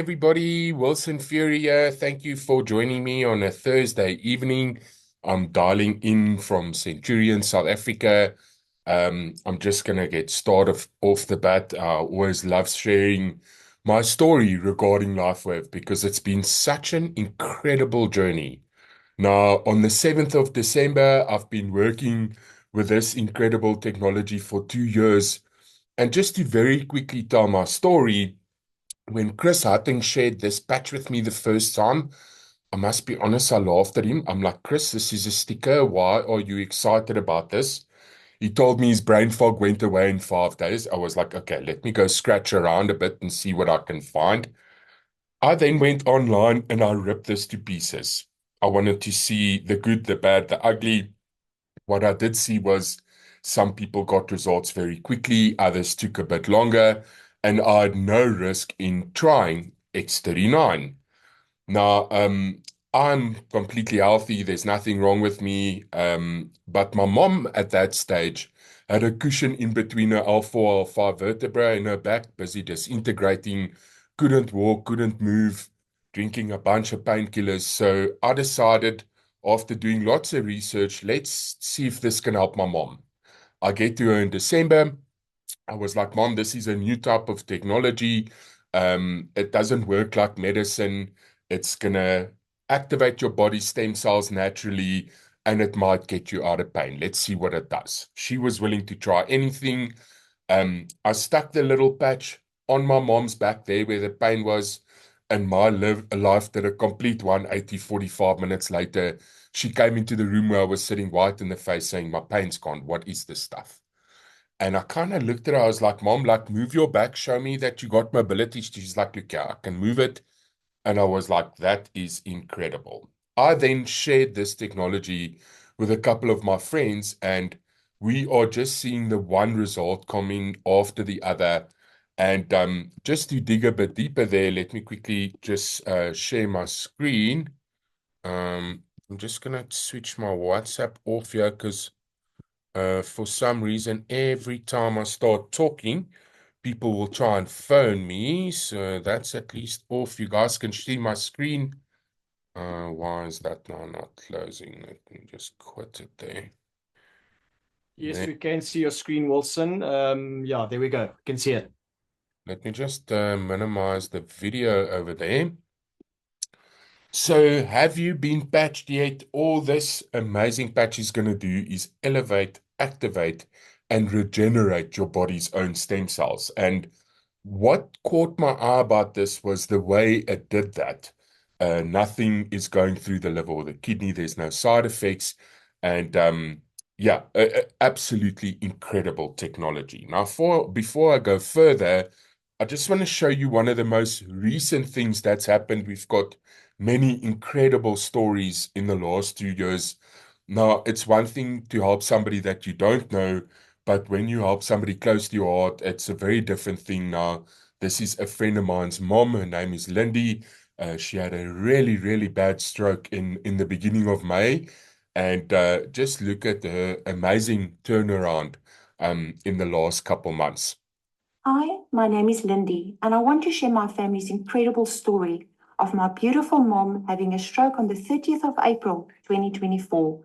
Everybody, Wilson Fury here. Thank you for joining me on a Thursday evening. I'm dialing in from Centurion, South Africa. I'm just gonna get started off the bat. I always love sharing my story regarding LifeWave because it's been such an incredible journey. Now, on the 7th of December, I've been working with this incredible technology for 2 years. And just to very quickly tell my story, when Chris Hutton shared this patch with me the first time, I must be honest, I laughed at him. I'm like, Chris, this is a sticker. Why are you excited about this? He told me his brain fog went away in 5 days. I was like, okay, let me go scratch around a bit and see what I can find. I then went online and I ripped this to pieces. I wanted to see the good, the bad, the ugly. What I did see was some people got results very quickly, others took a bit longer, and I had no risk in trying X39. Now, I'm completely healthy. There's nothing wrong with me. But my mom at that stage had a cushion in between her L4, L5 vertebrae in her back, busy disintegrating, couldn't walk, couldn't move, drinking a bunch of painkillers. So I decided, after doing lots of research, let's see if this can help my mom. I get to her in December. I was like, Mom, this is a new type of technology. It doesn't work like medicine. It's gonna activate your body stem cells naturally, and it might get you out of pain. Let's see what it does. She was willing to try anything. I stuck the little patch on my mom's back there where the pain was, and my life did a complete 180. 45 minutes later, she came into the room where I was sitting, white in the face, saying, My pain's gone. What is this stuff? And I kind of looked at her. I was like, Mom, like, move your back. Show me that you got mobility. She's like, look, yeah, I can move it. And I was like, that is incredible. I then shared this technology with a couple of my friends, and we are just seeing the one result coming after the other. And just to dig a bit deeper there, let me quickly just share my screen. I'm just going to switch my WhatsApp off here because for some reason, every time I start talking, people will try and phone me. So that's at least off. You guys can see my screen. Why is that now not closing? Let me just quit it there. Yes, Then we can see your screen, Wilson. Yeah, there we go. We can see it. let me just minimize the video over there. So, have you been patched yet? All this amazing patch is going to do is elevate, activate, and regenerate your body's own stem cells. And what caught my eye about this was the way it did that. Nothing is going through the liver or the kidney. There's no side effects. And yeah, absolutely incredible technology. Now, before I go further, I just want to show you one of the most recent things that's happened. We've got many incredible stories in the last 2 years. Now, it's one thing to help somebody that you don't know, but when you help somebody close to your heart, it's a very different thing now. This is a friend of mine's mom. Her name is Lindy. She had a really, really bad stroke in the beginning of May. And just look at her amazing turnaround in the last couple months. Hi, my name is Lindy, and I want to share my family's incredible story of my beautiful mom having a stroke on the 30th of April 2024,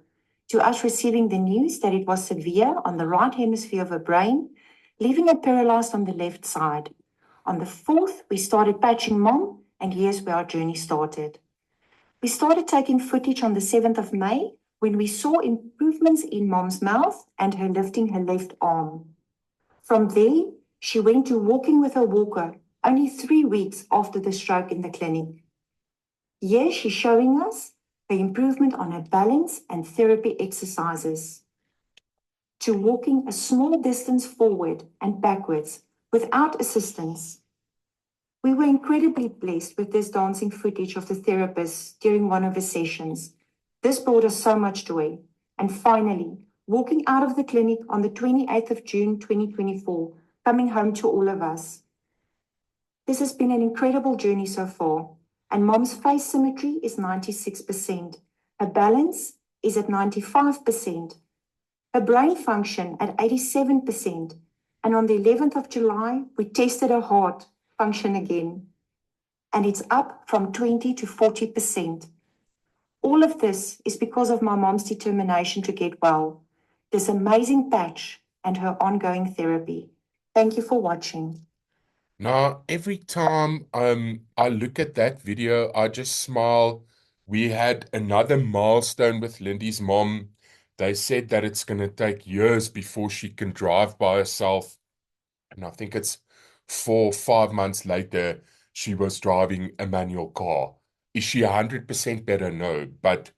to us receiving the news that it was severe on the right hemisphere of her brain, leaving her paralyzed on the left side. On the 4th, we started patching mom, and here's where our journey started. We started taking footage on the 7th of May when we saw improvements in mom's mouth and her lifting her left arm. From there, she went to walking with her walker only 3 weeks after the stroke in the clinic. Here she's showing us the improvement on her balance and therapy exercises, to walking a small distance forward and backwards without assistance. We were incredibly blessed with this dancing footage of the therapist during one of her sessions. This brought us so much joy. And finally, walking out of the clinic on the 28th of June 2024, coming home to all of us. This has been an incredible journey so far, and mom's face symmetry is 96%. Her balance is at 95%. Her brain function at 87%. And on the 11th of July, we tested her heart function again. and it's up from 20 to 40%. All of this is because of my mom's determination to get well, this amazing patch, and her ongoing therapy. Thank you for watching. Now, every time I look at that video, I just smile. We had another milestone with Lindy's mom. They said that it's going to take years before she can drive by herself. And I think it's 4 or 5 months later, she was driving a manual car. Is she 100% better? No. But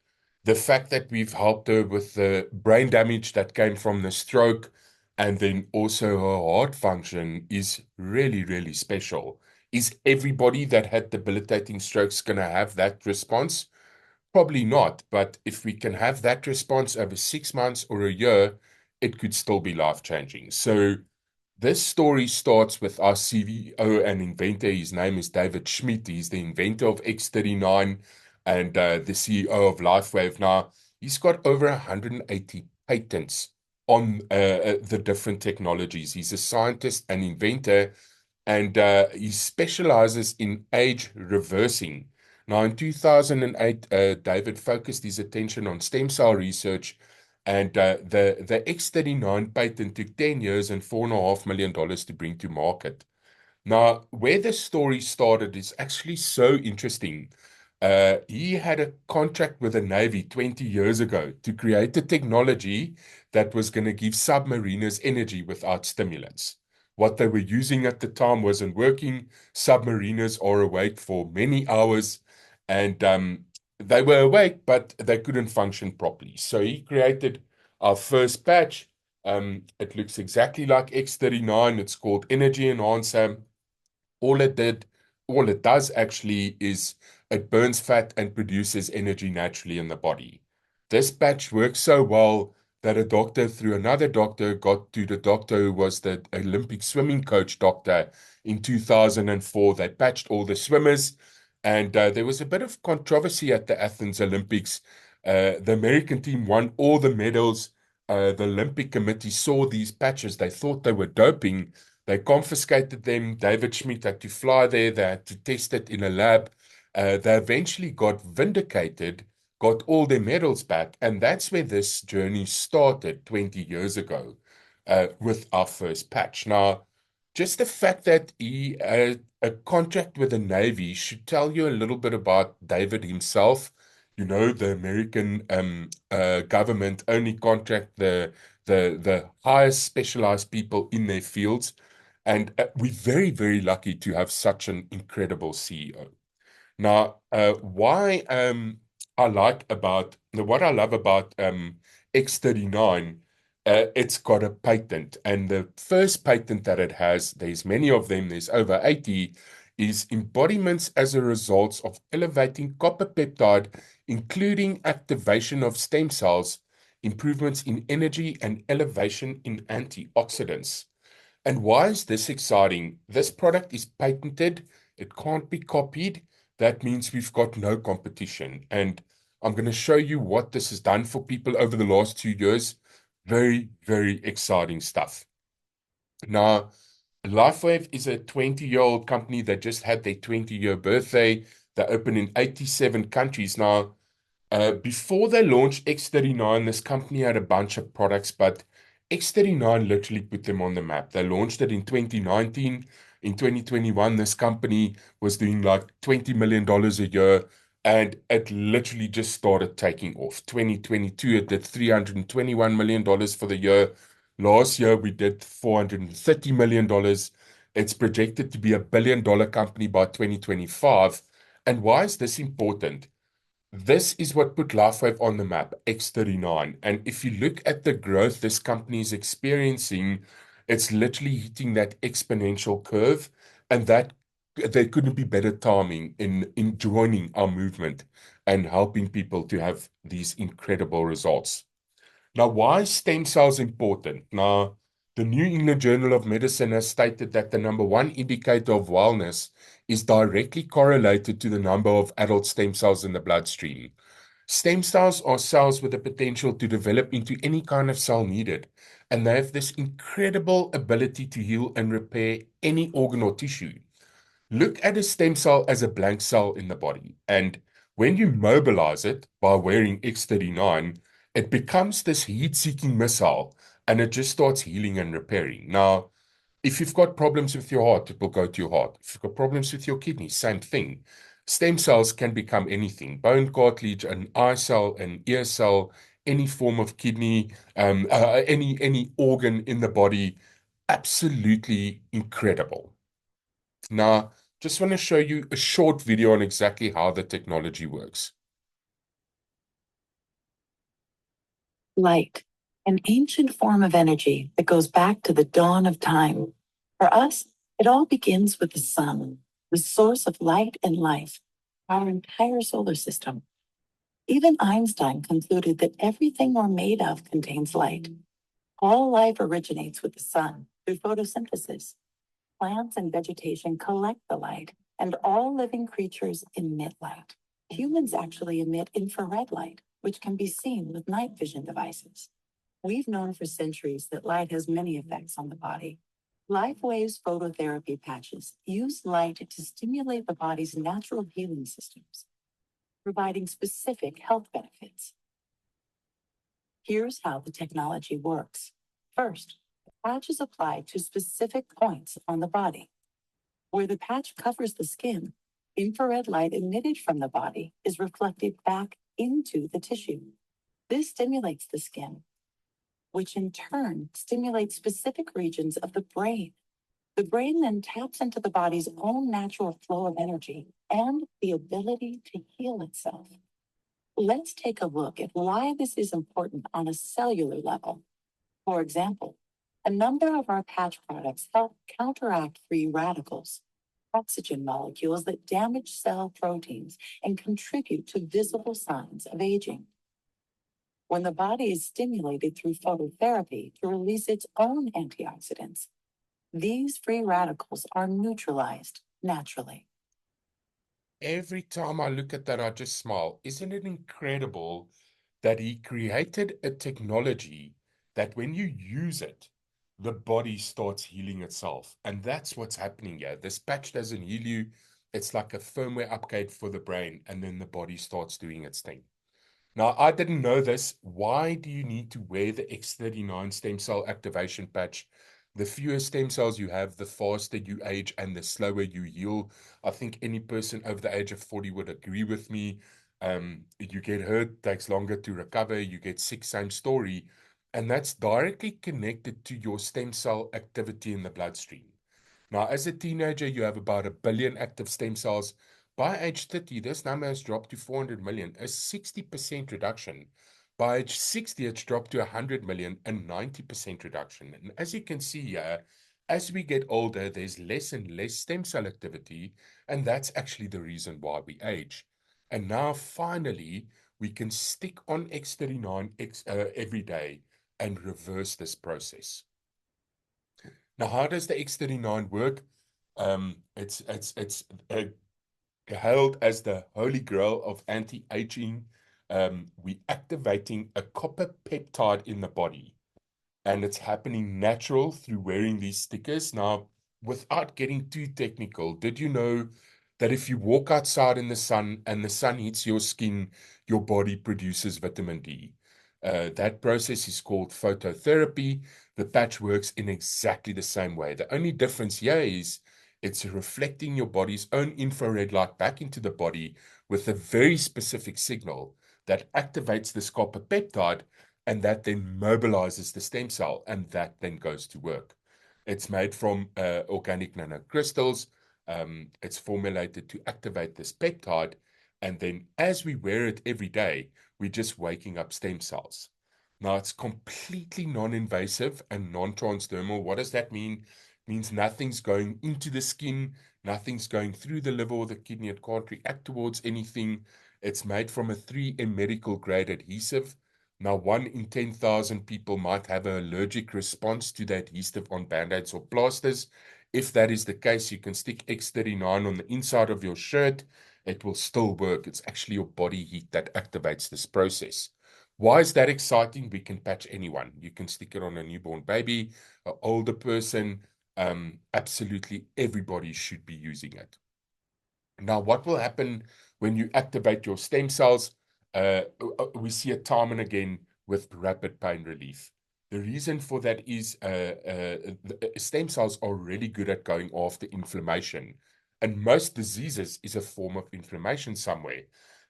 the fact that we've helped her with the brain damage that came from the stroke and then also her heart function is really, really special. Is everybody that had debilitating strokes going to have that response? Probably not. But if we can have that response over 6 months or a year, it could still be life-changing. So this story starts with our CVO and inventor. His name is David Schmidt. He's the inventor of X39 and the CEO of LifeWave. Now, he's got over 180 patents on the different technologies. He's a scientist and inventor, and he specializes in age reversing. Now, in 2008, David focused his attention on stem cell research, and the X39 patent took 10 years and $4.5 million to bring to market. Now, where the story started is actually so interesting. He had a contract with the Navy 20 years ago to create a technology that was going to give submariners energy without stimulants. What they were using at the time wasn't working. Submariners are awake for many hours, and they were awake, but they couldn't function properly. So he created our first patch. It looks exactly like X39. It's called Energy Enhancer. All it did, all it does actually is it burns fat and produces energy naturally in the body. This patch works so well that a doctor through another doctor got to the doctor who was the Olympic swimming coach doctor in 2004. They patched all the swimmers, and there was a bit of controversy at the Athens Olympics. The American team won all the medals. The Olympic Committee saw these patches. They thought they were doping. They confiscated them. David Schmidt had to fly there. They had to test it in a lab. They eventually got vindicated, got all their medals back. And that's where this journey started 20 years ago with our first patch. Now, just the fact that he had a contract with the Navy should tell you a little bit about David himself. You know, the American government only contract the highest specialized people in their fields. And we're very, very lucky to have such an incredible CEO. Now, why what I love about X39, it's got a patent, and the first patent that it has, there's many of them, there's over 80, is embodiments as a result of elevating copper peptide, including activation of stem cells, improvements in energy, and elevation in antioxidants. And why is this exciting? This product is patented. It can't be copied. That means we've got no competition. And I'm going to show you what this has done for people over the last 2 years. Very, very exciting stuff. Now, LifeWave is a 20-year-old company that just had their 20-year birthday. They're open in 87 countries now. Before they launched X39, this company had a bunch of products, but X39 literally put them on the map. They launched it in 2019. In 2021, this company was doing like $20 million a year, and it literally just started taking off. 2022, it did $321 million for the year. Last year, we did $430 million. It's projected to be a billion-dollar company by 2025. And why is this important? This is what put LifeWave on the map, X39. And if you look at the growth this company is experiencing, it's literally hitting that exponential curve. And that there couldn't be better timing in joining our movement and helping people to have these incredible results. Now, why is stem cells important? Now, the New England Journal of Medicine has stated that the number one indicator of wellness is directly correlated to the number of adult stem cells in the bloodstream. Stem cells are cells with the potential to develop into any kind of cell needed, and they have this incredible ability to heal and repair any organ or tissue. Look at a stem cell as a blank cell in the body. And when you mobilize it by wearing X39, it becomes this heat-seeking missile and it just starts healing and repairing. Now, if you've got problems with your heart, it will go to your heart. If you've got problems with your kidneys, same thing. Stem cells can become anything: bone cartilage, an eye cell, an ear cell, any form of kidney, any organ in the body. Absolutely incredible. Now, just want to show you a short video on exactly how the technology works. Light, an ancient form of energy that goes back to the dawn of time. For us, it all begins with the sun, the source of light and life, our entire solar system. Even Einstein concluded that everything we're made of contains light. All life originates with the sun through photosynthesis. Plants and vegetation collect the light, and all living creatures emit light. Humans actually emit infrared light, which can be seen with night vision devices. We've known for centuries that light has many effects on the body. LifeWave's phototherapy patches use light to stimulate the body's natural healing systems, providing specific health benefits. Here's how the technology works. First, the patch is applied to specific points on the body. Where the patch covers the skin, infrared light emitted from the body is reflected back into the tissue. This stimulates the skin, which in turn stimulates specific regions of the brain. The brain then taps into the body's own natural flow of energy and the ability to heal itself. Let's take a look at why this is important on a cellular level. For example, a number of our patch products help counteract free radicals, oxygen molecules that damage cell proteins and contribute to visible signs of aging. When the body is stimulated through phototherapy to release its own antioxidants, these free radicals are neutralized naturally. Every time I look at that, I just smile. Isn't it incredible that he created a technology that when you use it, the body starts healing itself? And that's what's happening here. This patch doesn't heal you. It's like a firmware upgrade for the brain, and then the body starts doing its thing. Now, I didn't know this. Why do you need to wear the X39 stem cell activation patch? The fewer stem cells you have, the faster you age and the slower you heal. I think any person over the age of 40 would agree with me. You get hurt, takes longer to recover, you get sick, same story. And that's directly connected to your stem cell activity in the bloodstream. Now, as a teenager, you have about 1 billion active stem cells. By age 30, this number has dropped to 400 million, a 60% reduction. By age 60, it's dropped to 100 million, a 90% reduction. And as you can see here, as we get older, there's less and less stem cell activity, and that's actually the reason why we age. And now, finally, we can stick on X39 every day and reverse this process. Now, how does the X39 work? It's hailed as the holy grail of anti-aging. We activating a copper peptide in the body, and it's happening natural through wearing these stickers. Now, without getting too technical, did you know that if you walk outside in the sun and the sun hits your skin, your body produces vitamin D? That process is called phototherapy. The patch works in exactly the same way. The only difference here is it's reflecting your body's own infrared light back into the body with a very specific signal that activates this copper peptide, and that then mobilizes the stem cell, and that then goes to work. It's made from organic nanocrystals. It's formulated to activate this peptide, and then as we wear it every day, we're just waking up stem cells. Now, it's completely non-invasive and non-transdermal. What does that mean? It means nothing's going into the skin, nothing's going through the liver or the kidney. It can't react towards anything. It's made from a 3M medical grade adhesive. Now, 1 in 10,000 people might have an allergic response to the adhesive on band-aids or plasters. If that is the case, you can stick X39 on the inside of your shirt. It will still work. It's actually your body heat that activates this process. Why is that exciting? We can patch anyone. You can stick it on a newborn baby, an older person, absolutely everybody should be using it. Now, what will happen when you activate your stem cells? We see it time and again with rapid pain relief. The reason for that is the stem cells are really good at going after inflammation. And most diseases is a form of inflammation somewhere.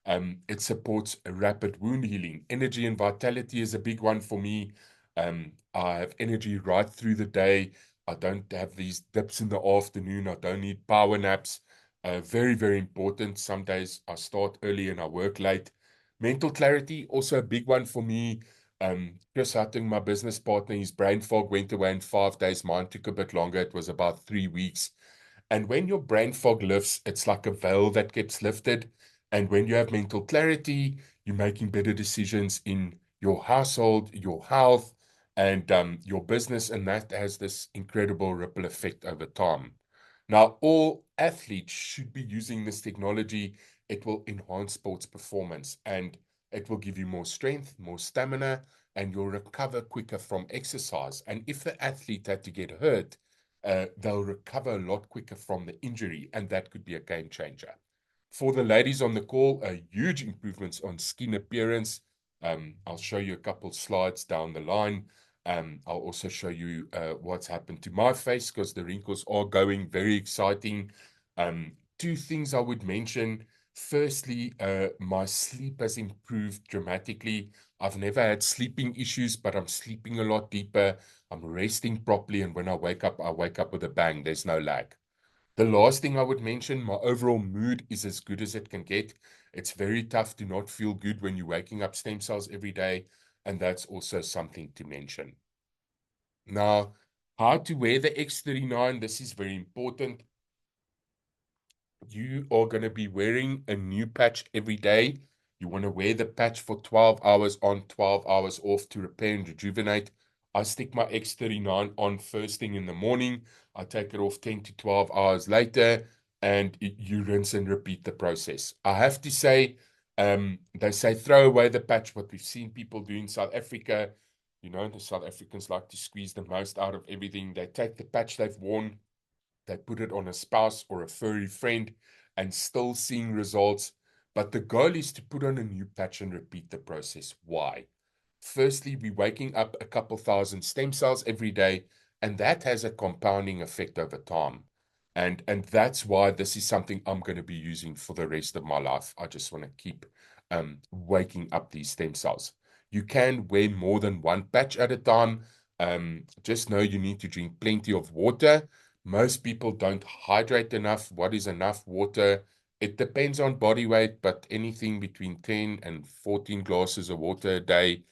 It supports a rapid wound healing. Energy and vitality is a big one for me. I have energy right through the day. I don't have these dips in the afternoon. I don't need power naps. Very, very important. Some days I start early and I work late. Mental clarity, also a big one for me. Chris Hutting, my business partner, his brain fog went away in 5 days. Mine took a bit longer. It was about 3 weeks. And when your brain fog lifts, it's like a veil that gets lifted. And when you have mental clarity, you're making better decisions in your household, your health, and your business. And that has this incredible ripple effect over time. Now, all athletes should be using this technology. It will enhance sports performance and it will give you more strength, more stamina, and you'll recover quicker from exercise. And if the athlete had to get hurt, they'll recover a lot quicker from the injury, and that could be a game changer. For the ladies on the call, huge improvements on skin appearance. I'll show you a couple slides down the line. I'll also show you what's happened to my face because the wrinkles are going. Very exciting. Two things I would mention. Firstly, my sleep has improved dramatically. I've never had sleeping issues, but I'm sleeping a lot deeper. I'm resting properly, and when I wake up with a bang. There's no lag. The last thing I would mention, my overall mood is as good as it can get. It's very tough to not feel good when you're waking up stem cells every day, and that's also something to mention. Now, how to wear the X39, this is very important. You are going to be wearing a new patch every day. You want to wear the patch for 12 hours on, 12 hours off to repair and rejuvenate. I stick my X39 on first thing in the morning. I take it off 10 to 12 hours later, and you rinse and repeat the process. I have to say, they say throw away the patch. What we've seen people do in South Africa, the South Africans like to squeeze the most out of everything. They take the patch they've worn, they put it on a spouse or a furry friend and still seeing results. But the goal is to put on a new patch and repeat the process. Why? Firstly, we're waking up a couple thousand stem cells every day, and that has a compounding effect over time. And that's why this is something I'm going to be using for the rest of my life. I just want to keep waking up these stem cells. You can wear more than one patch at a time. Just know you need to drink plenty of water. Most people don't hydrate enough. What is enough water? It depends on body weight, but anything between 10 and 14 glasses of water a day.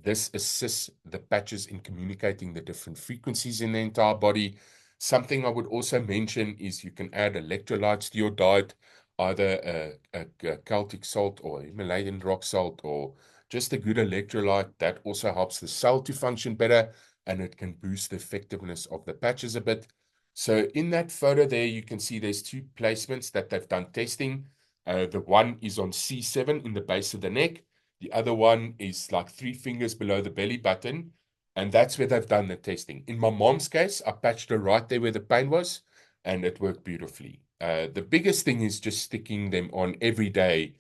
This assists the patches in communicating the different frequencies in the entire body. Something I would also mention is you can add electrolytes to your diet, either a Celtic salt or Himalayan rock salt or just a good electrolyte. That also helps the cell to function better and it can boost the effectiveness of the patches a bit. So in that photo there, you can see there's two placements that they've done testing. The one is on C7 in the base of the neck. The other one is like 3 fingers below the belly button. And that's where they've done the testing. In my mom's case, I patched her right there where the pain was, and it worked beautifully. The biggest thing is just sticking them on every day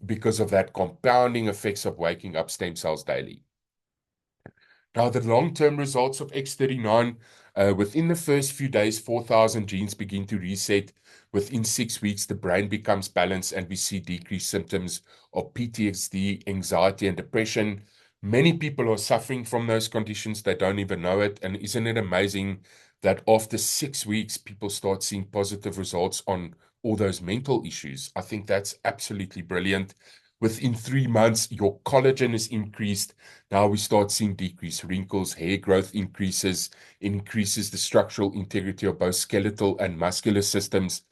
because of that compounding effects of waking up stem cells daily. Now, the long-term results of X39, within the first few days, 4,000 genes begin to reset. Within 6 weeks, the brain becomes balanced and we see decreased symptoms of PTSD, anxiety, and depression. Many people are suffering from those conditions. They don't even know it. And isn't it amazing that after 6 weeks, people start seeing positive results on all those mental issues? I think that's absolutely brilliant. Within 3 months, your collagen is increased. Now we start seeing decreased wrinkles, hair growth increases, increases the structural integrity of both skeletal and muscular systems.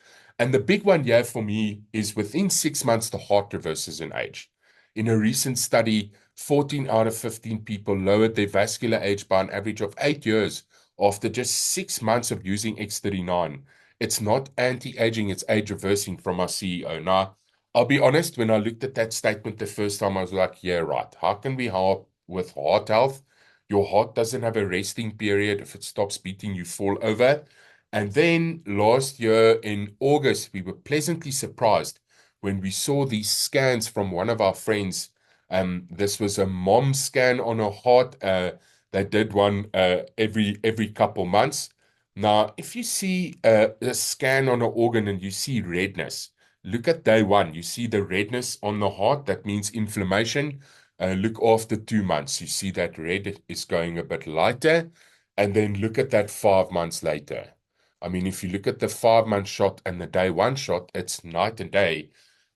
And the big one here for me is within 6 months, the heart reverses in age. In a recent study, 14 out of 15 people lowered their vascular age by an average of 8 years after just 6 months of using X39. It's not anti-aging, it's age reversing from our CEO. Now, I'll be honest, when I looked at that statement the first time, I was like, yeah, right. How can we help with heart health? Your heart doesn't have a resting period. If it stops beating, you fall over. And then last year in August, we were pleasantly surprised when we saw these scans from one of our friends. This was a mom scan on her heart. They did one every couple months. Now, if you see a scan on an organ and you see redness, look at day one. You see the redness on the heart. That means inflammation. Look after 2 months. You see that red is going a bit lighter. And then look at that 5 months later. I mean, if you look at the 5 month shot and the day one shot, it's night and day.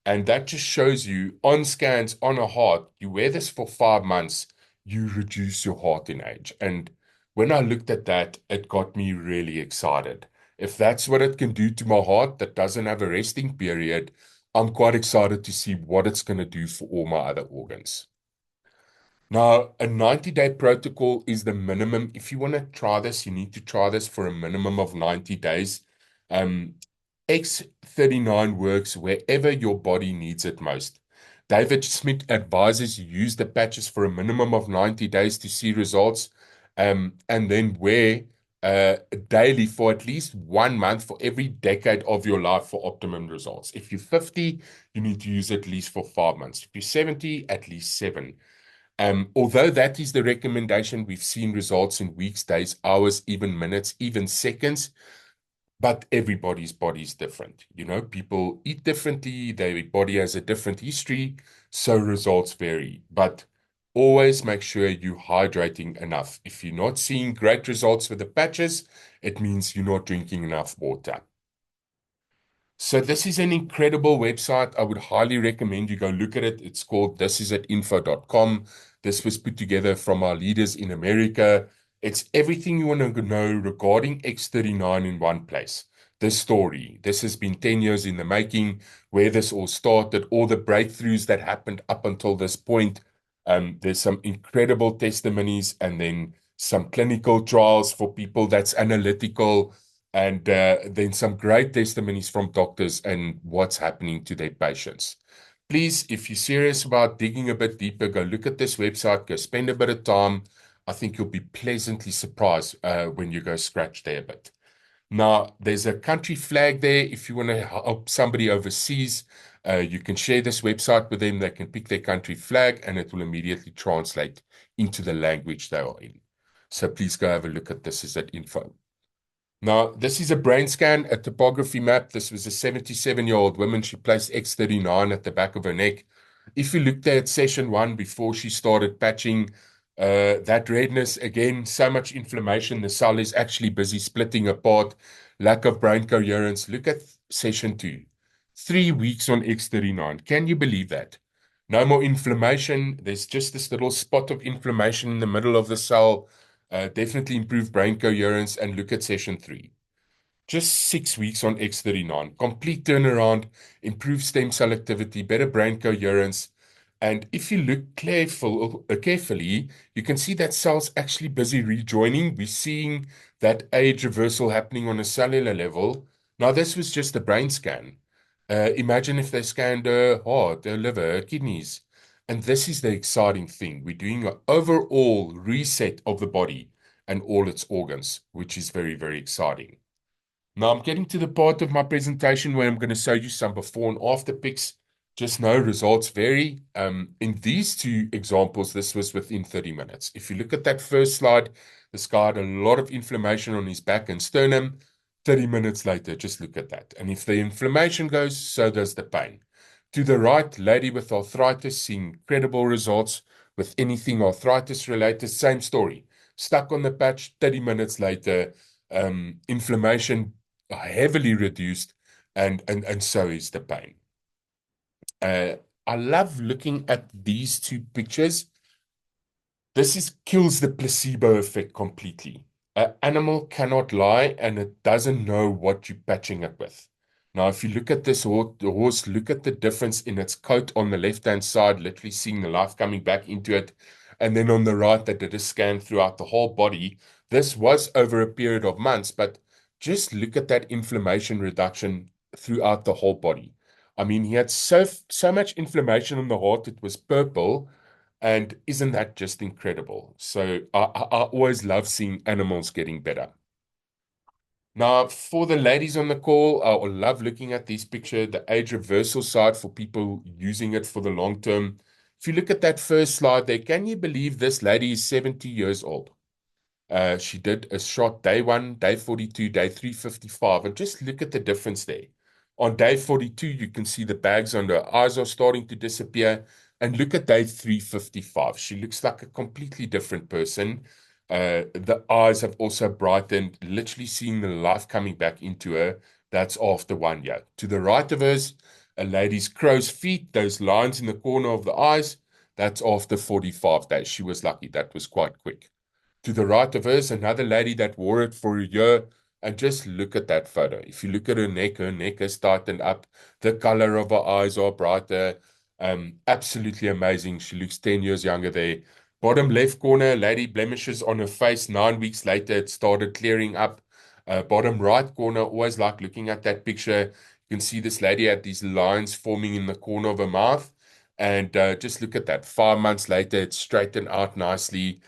And that just shows you on scans on a heart, you wear this for 5 months, you reduce your heart in age. And when I looked at that, it got me really excited. If that's what it can do to my heart that doesn't have a resting period, I'm quite excited to see what it's going to do for all my other organs. Now, a 90-day protocol is the minimum. If you want to try this, you need to try this for a minimum of 90 days. Um, X39 works wherever your body needs it most. David Smith advises you use the patches for a minimum of 90 days to see results, and then wear daily for at least 1 month for every decade of your life for optimum results. If you're 50, you need to use at least for 5 months. If you're 70, at least 7. Although that is the recommendation, we've seen results in weeks, days, hours, even minutes, even seconds. But everybody's body is different. You know, people eat differently, their body has a different history, so results vary. But always make sure you're hydrating enough. If you're not seeing great results with the patches, it means you're not drinking enough water. So this is an incredible website. I would highly recommend you go look at it. It's called thisisatinfo.com. This was put together from our leaders in America. It's everything you want to know regarding X39 in one place. This story, this has been 10 years in the making, where this all started, all the breakthroughs that happened up until this point. There's some incredible testimonies and then some clinical trials for people that's analytical, and then some great testimonies from doctors and what's happening to their patients. Please, if you're serious about digging a bit deeper, go look at this website, go spend a bit of time. I think you'll be pleasantly surprised when you go scratch there a bit. Now, there's a country flag there. If you want to help somebody overseas, you can share this website with them. They can pick their country flag and it will immediately translate into the language they are in. So please go have a look at this. Is that info. Now, this is a brain scan, a topography map. This was a 77-year-old woman. She placed X39 at the back of her neck. If you looked at session one before she started patching, that redness, again, so much inflammation. The cell is actually busy splitting apart, lack of brain coherence. Look at session two, 3 weeks on X39. Can you believe that? No more inflammation. There's just this little spot of inflammation in the middle of the cell. Definitely improve brain coherence, and look at session three. Just 6 weeks on X39. Complete turnaround, improved stem cell activity, better brain coherence. And if you look carefully, you can see that cells actually busy rejoining. We're seeing that age reversal happening on a cellular level. Now, this was just a brain scan. Imagine if they scanned her heart, her liver, her kidneys. And this is the exciting thing. We're doing an overall reset of the body and all its organs, which is very, very exciting. Now I'm getting to the part of my presentation where I'm going to show you some before and after pics. Just know results vary. In these two examples, this was within 30 minutes. If you look at that first slide, this guy had a lot of inflammation on his back and sternum. 30 minutes later, just look at that. And if the inflammation goes, so does the pain. To the right, lady with arthritis, seeing incredible results with anything arthritis related. Same story. Stuck on the patch, 30 minutes later, inflammation heavily reduced, and so is the pain. I love looking at these two pictures. This kills the placebo effect completely. An animal cannot lie, and it doesn't know what you're patching it with. Now, if you look at this horse, look at the difference in its coat on the left-hand side, literally seeing the life coming back into it. And then on the right, they did a scan throughout the whole body. This was over a period of months, but just look at that inflammation reduction throughout the whole body. I mean, he had so much inflammation on the heart, it was purple. And isn't that just incredible? So I always love seeing animals getting better. Now, for the ladies on the call, I love looking at this picture, the age reversal side for people using it for the long term. If you look at that first slide there, can you believe this lady is 70 years old? She did a shot day 1, day 42, day 355, and just look at the difference there. On day 42, you can see the bags on her eyes are starting to disappear. And look at day 355. She looks like a completely different person. The eyes have also brightened, literally seeing the life coming back into her. That's after 1 year. To the right of us, a lady's crow's feet, those lines in the corner of the eyes, that's after 45 days. She was lucky. That was quite quick. To the right of us, another lady that wore it for a year. And just look at that photo. If you look at her neck has tightened up. The color of her eyes are brighter. Absolutely amazing. She looks 10 years younger there. Bottom left corner, lady blemishes on her face. 9 weeks later, it started clearing up. Bottom right corner, always like looking at that picture. You can see this lady had these lines forming in the corner of her mouth. And just look at that. 5 months later, it's straightened out nicely.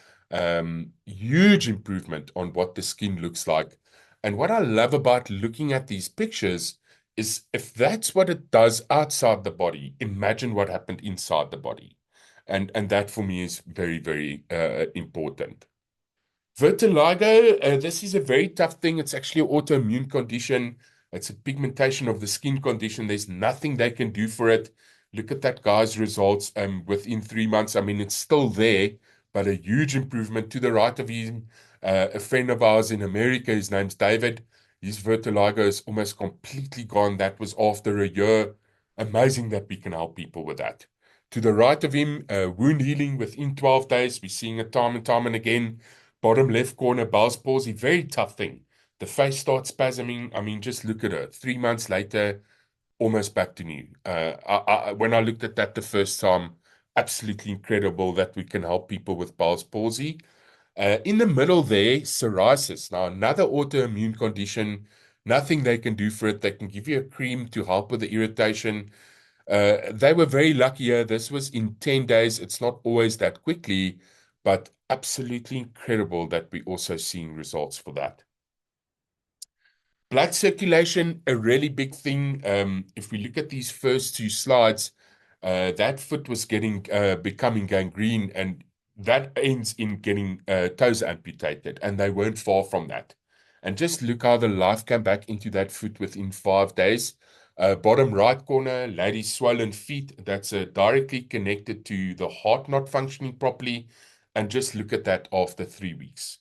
Huge improvement on what the skin looks like. And what I love about looking at these pictures is if that's what it does outside the body, imagine what happened inside the body. And that for me is very, very important. Vitiligo, this is a very tough thing. It's actually an autoimmune condition. It's a pigmentation of the skin condition. There's nothing they can do for it. Look at that guy's results within 3 months. I mean, it's still there, but a huge improvement. To the right of him, a friend of ours in America, his name's David. His vitiligo is almost completely gone. That was after a year. Amazing that we can help people with that. To the right of him, wound healing within 12 days. We're seeing it time and time and again. Bottom left corner, Bell's palsy, very tough thing. The face starts spasming. I mean, just look at her. 3 months later, almost back to new. When I looked at that the first time, absolutely incredible that we can help people with Bell's palsy. In the middle there, psoriasis. Now, another autoimmune condition. Nothing they can do for it. They can give you a cream to help with the irritation. They were very lucky here. This was in 10 days. It's not always that quickly, but absolutely incredible that we're also seeing results for that. Blood circulation, a really big thing. If we look at these first two slides, that foot was becoming gangrene, and that ends in getting toes amputated, and they weren't far from that. And just look how the life came back into that foot within 5 days. Bottom right corner, lady's swollen feet. That's directly connected to the heart not functioning properly. And just look at that after 3 weeks.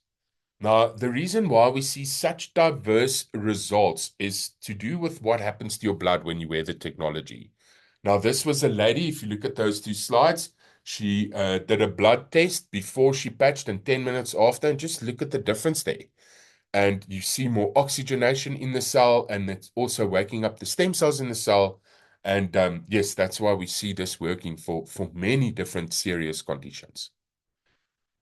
Now, the reason why we see such diverse results is to do with what happens to your blood when you wear the technology. Now, this was a lady, if you look at those two slides, she did a blood test before she patched and 10 minutes after, and just look at the difference there. And you see more oxygenation in the cell, and it's also waking up the stem cells in the cell. And yes, that's why we see this working for many different serious conditions.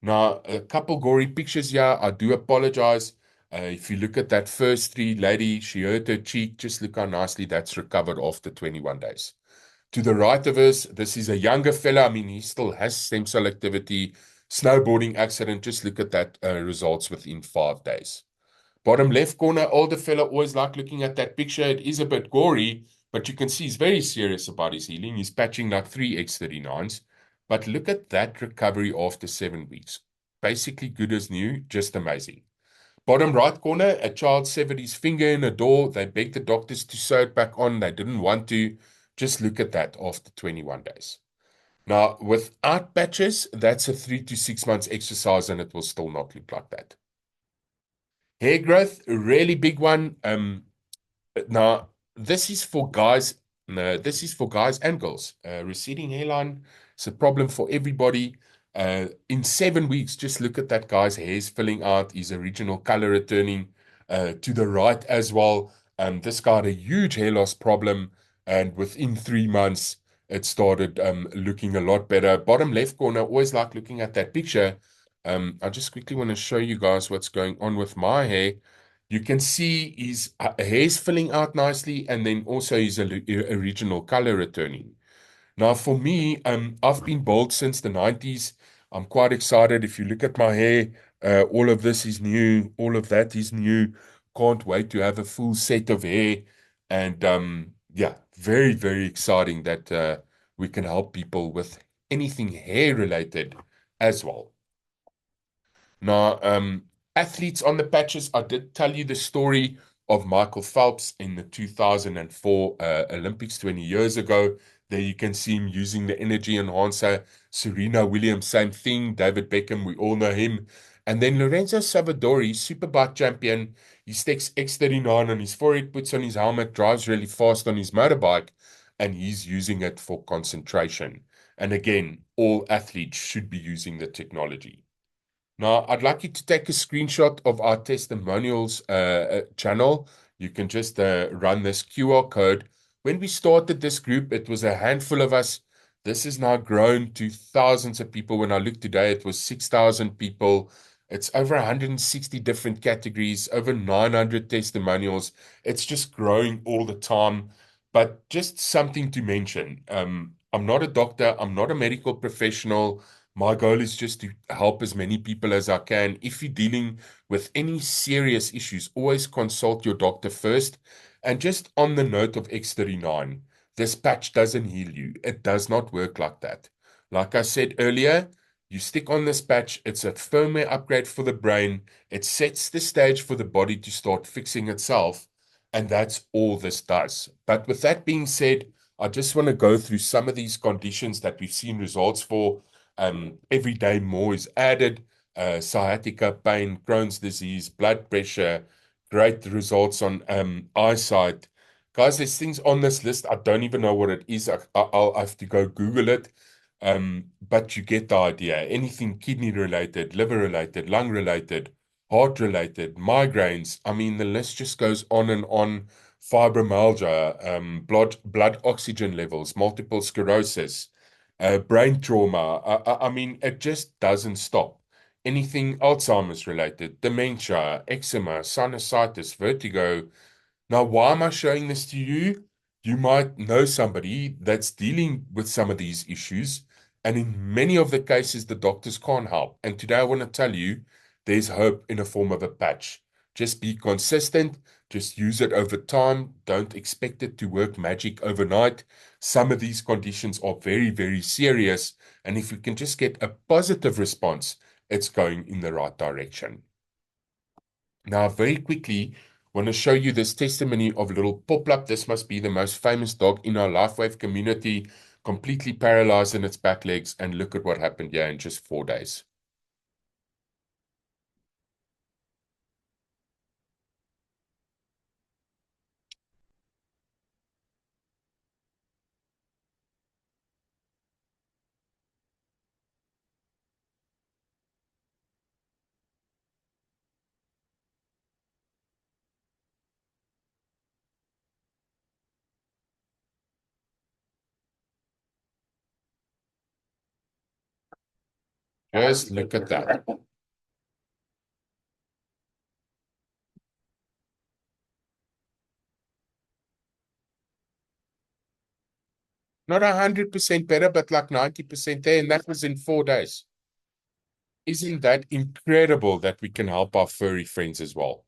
Now, a couple gory pictures here. I do apologize. If you look at that first three lady, she hurt her cheek. Just look how nicely that's recovered after 21 days. To the right of us, this is a younger fella. I mean, he still has stem cell activity. Snowboarding accident. Just look at that results within 5 days. Bottom left corner, older fella, always like looking at that picture. It is a bit gory, but you can see he's very serious about his healing. He's patching like 3x39s. But look at that recovery after 7 weeks. Basically good as new, just amazing. Bottom right corner, a child severed his finger in a door. They begged the doctors to sew it back on. They didn't want to. Just look at that after 21 days. Now, without patches, that's a 3 to 6 months exercise and it will still not look like that. Hair growth, a really big one. Now, this is for guys. No, this is for guys and girls. Receding hairline is a problem for everybody. In 7 weeks, just look at that guy's hair's filling out, his original color returning. To the right as well. This guy had a huge hair loss problem, and within 3 months, it started looking a lot better. Bottom left corner, always like looking at that picture. I just quickly want to show you guys what's going on with my hair. You can see his hair's filling out nicely, and then also his original color returning. Now, for me, I've been bald since the 90s. I'm quite excited. If you look at my hair, all of this is new, all of that is new. Can't wait to have a full set of hair. And yeah, very, very exciting that we can help people with anything hair related as well. Now, athletes on the patches, I did tell you the story of Michael Phelps in the 2004 Olympics 20 years ago. There you can see him using the energy enhancer. Serena Williams, same thing. David Beckham, we all know him. And then Lorenzo Savadori, superbike champion, he sticks X39 on his forehead, puts on his helmet, drives really fast on his motorbike, and he's using it for concentration. And again, all athletes should be using the technology. Now, I'd like you to take a screenshot of our testimonials channel. You can just run this QR code. When we started this group, it was a handful of us. This has now grown to thousands of people. When I looked today, it was 6,000 people. It's over 160 different categories, over 900 testimonials. It's just growing all the time. But just something to mention. I'm not a doctor. I'm not a medical professional. My goal is just to help as many people as I can. If you're dealing with any serious issues, always consult your doctor first. And just on the note of X39, this patch doesn't heal you. It does not work like that. Like I said earlier, you stick on this patch, it's a firmware upgrade for the brain. It sets the stage for the body to start fixing itself. And that's all this does. But with that being said, I just want to go through some of these conditions that we've seen results for. Every day more is added. Sciatica pain, Crohn's disease, blood pressure, great results on eyesight. Guys, there's things on this list. I don't even know what it is. I'll have to go Google it. But you get the idea. Anything kidney related, liver related, lung related, heart related, migraines. I mean, the list just goes on and on. Fibromyalgia, blood oxygen levels, multiple sclerosis, brain trauma. I mean, it just doesn't stop. Anything Alzheimer's related, dementia, eczema, sinusitis, vertigo. Now, why am I showing this to you? You might know somebody that's dealing with some of these issues, and in many of the cases, the doctors can't help. And today, I want to tell you there's hope in a form of a patch. Just be consistent, just use it over time. Don't expect it to work magic overnight. Some of these conditions are very, very serious, and if you can just get a positive response, it's going in the right direction. Now, very quickly, want to show you this testimony of little Poplap. This must be the most famous dog in our LifeWave community, completely paralyzed in its back legs. And look at what happened here in just 4 days. Just look at that. Not 100% better, but like 90% there. And that was in 4 days. Isn't that incredible that we can help our furry friends as well?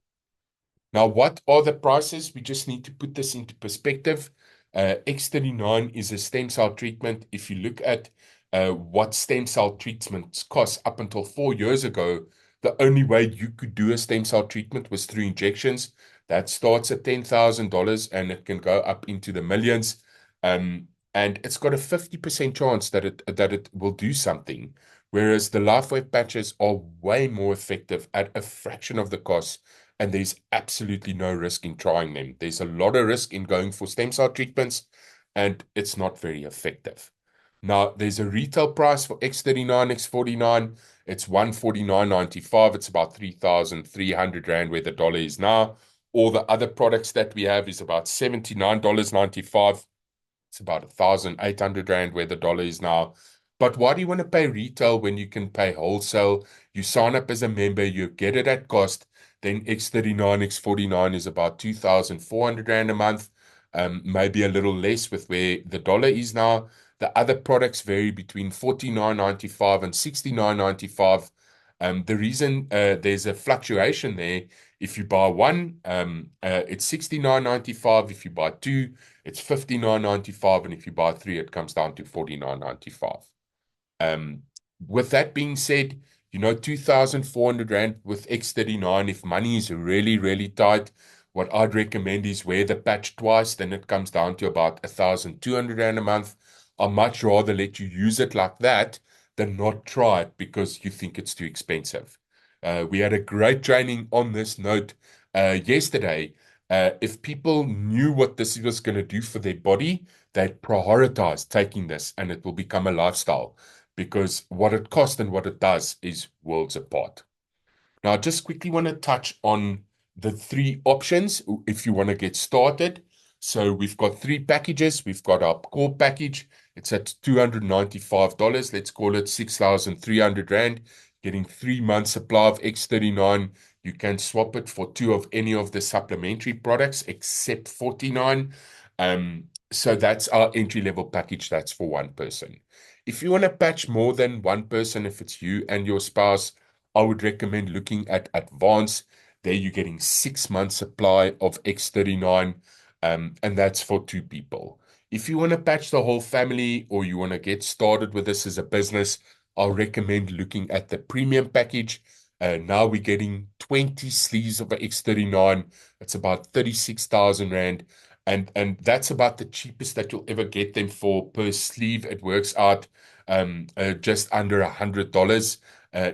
Now, what are the prices? We just need to put this into perspective. X39 is a stem cell treatment. If you look at what stem cell treatments cost up until 4 years ago, the only way you could do a stem cell treatment was through injections. That starts at $10,000 and it can go up into the millions. And it's got a 50% chance that it will do something. Whereas the LifeWave patches are way more effective at a fraction of the cost, and there's absolutely no risk in trying them. There's a lot of risk in going for stem cell treatments, and it's not very effective. Now, there's a retail price for X39, X49. It's 149.95. It's about 3,300 Rand where the dollar is now. All the other products that we have is about $79.95. It's about 1,800 Rand where the dollar is now. But why do you want to pay retail when you can pay wholesale? You sign up as a member, you get it at cost. Then X39, X49 is about 2,400 Rand a month, maybe a little less with where the dollar is now. The other products vary between $49.95 and $69.95. The reason there's a fluctuation there, if you buy one, it's $69.95. If you buy two, it's $59.95. And if you buy three, it comes down to $49.95. Um, with that being said, 2,400 Rand with X39, if money is really, really tight, what I'd recommend is wear the patch twice, then it comes down to about 1,200 Rand a month. I'd much rather let you use it like that than not try it because you think it's too expensive. We had a great training on this note yesterday. If people knew what this was going to do for their body, they'd prioritize taking this and it will become a lifestyle because what it costs and what it does is worlds apart. Now, I just quickly want to touch on the three options if you want to get started. So we've got three packages. We've got our core package. It's at $295. Let's call it 6,300 Rand, getting 3 months supply of X39. You can swap it for two of any of the supplementary products except 49. So that's our entry-level package. That's for one person. If you want to patch more than one person, if it's you and your spouse, I would recommend looking at Advance. There you're getting 6 months supply of X39, and that's for two people. If you want to patch the whole family or you want to get started with this as a business, I'll recommend looking at the premium package. Now we're getting 20 sleeves of X39. It's about 36,000 Rand. And that's about the cheapest that you'll ever get them for per sleeve. It works out just under $100,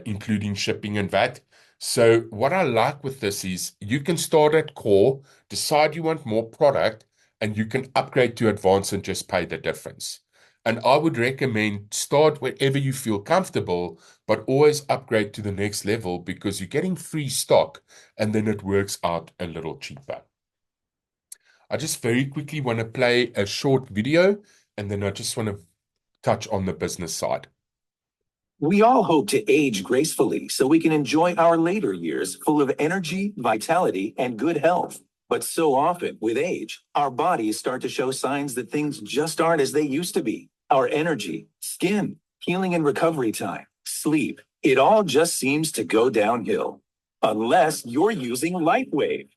including shipping and VAT. So what I like with this is you can start at core, decide you want more product, and you can upgrade to advanced and just pay the difference. And I would recommend start wherever you feel comfortable, but always upgrade to the next level because you're getting free stock and then it works out a little cheaper. I just very quickly want to play a short video and then I just want to touch on the business side. We all hope to age gracefully so we can enjoy our later years full of energy, vitality, and good health. But so often, with age, our bodies start to show signs that things just aren't as they used to be. Our energy, skin, healing and recovery time, sleep, it all just seems to go downhill. Unless you're using LifeWave.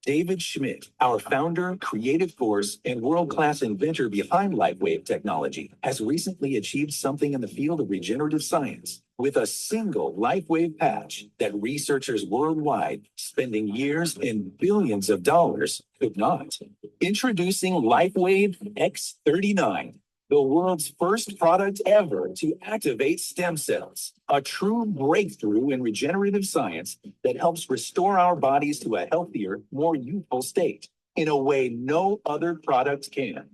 David Schmidt, our founder, creative force, and world-class inventor behind LifeWave technology, has recently achieved something in the field of regenerative science with a single LifeWave patch that researchers worldwide, spending years and billions of dollars, could not. Introducing LifeWave X39, the world's first product ever to activate stem cells, a true breakthrough in regenerative science that helps restore our bodies to a healthier, more youthful state in a way no other product can.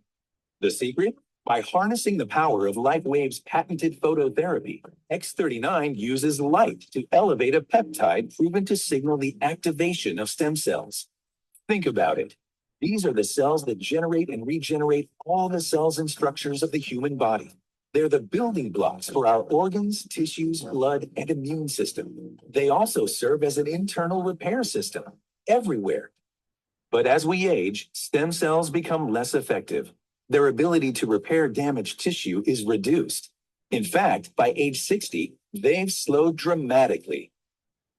The secret? By harnessing the power of LifeWave's patented phototherapy, X39 uses light to elevate a peptide proven to signal the activation of stem cells. Think about it. These are the cells that generate and regenerate all the cells and structures of the human body. They're the building blocks for our organs, tissues, blood, and immune system. They also serve as an internal repair system everywhere. But as we age, stem cells become less effective. Their ability to repair damaged tissue is reduced. In fact, by age 60, they've slowed dramatically.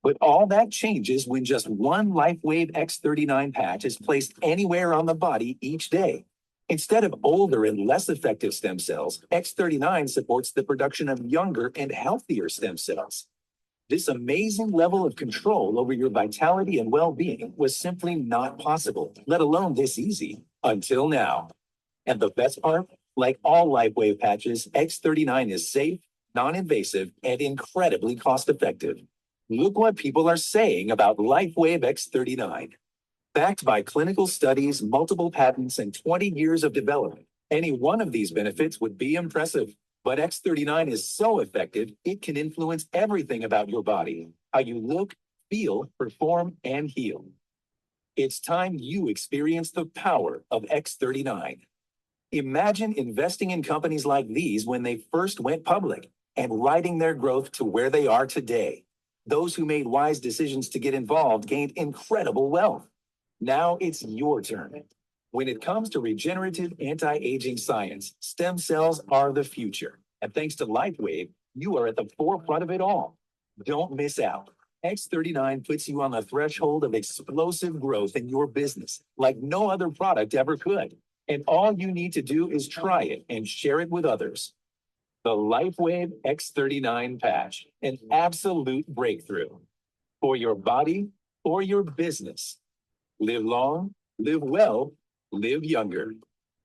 But all that changes when just one LifeWave X39 patch is placed anywhere on the body each day. Instead of older and less effective stem cells, X39 supports the production of younger and healthier stem cells. This amazing level of control over your vitality and well-being was simply not possible, let alone this easy, until now. And the best part, like all LifeWave patches, X39 is safe, non-invasive, and incredibly cost-effective. Look what people are saying about LifeWave X39. Backed by clinical studies, multiple patents, and 20 years of development, any one of these benefits would be impressive. But X39 is so effective, it can influence everything about your body, how you look, feel, perform, and heal. It's time you experience the power of X39. Imagine investing in companies like these when they first went public and riding their growth to where they are today. Those who made wise decisions to get involved gained incredible wealth. Now it's your turn. When it comes to regenerative anti-aging science, stem cells are the future. And thanks to LifeWave, you are at the forefront of it all. Don't miss out. X39 puts you on the threshold of explosive growth in your business like no other product ever could. And all you need to do is try it and share it with others. The LifeWave X39 patch, an absolute breakthrough for your body, for your business. Live long, live well, live younger.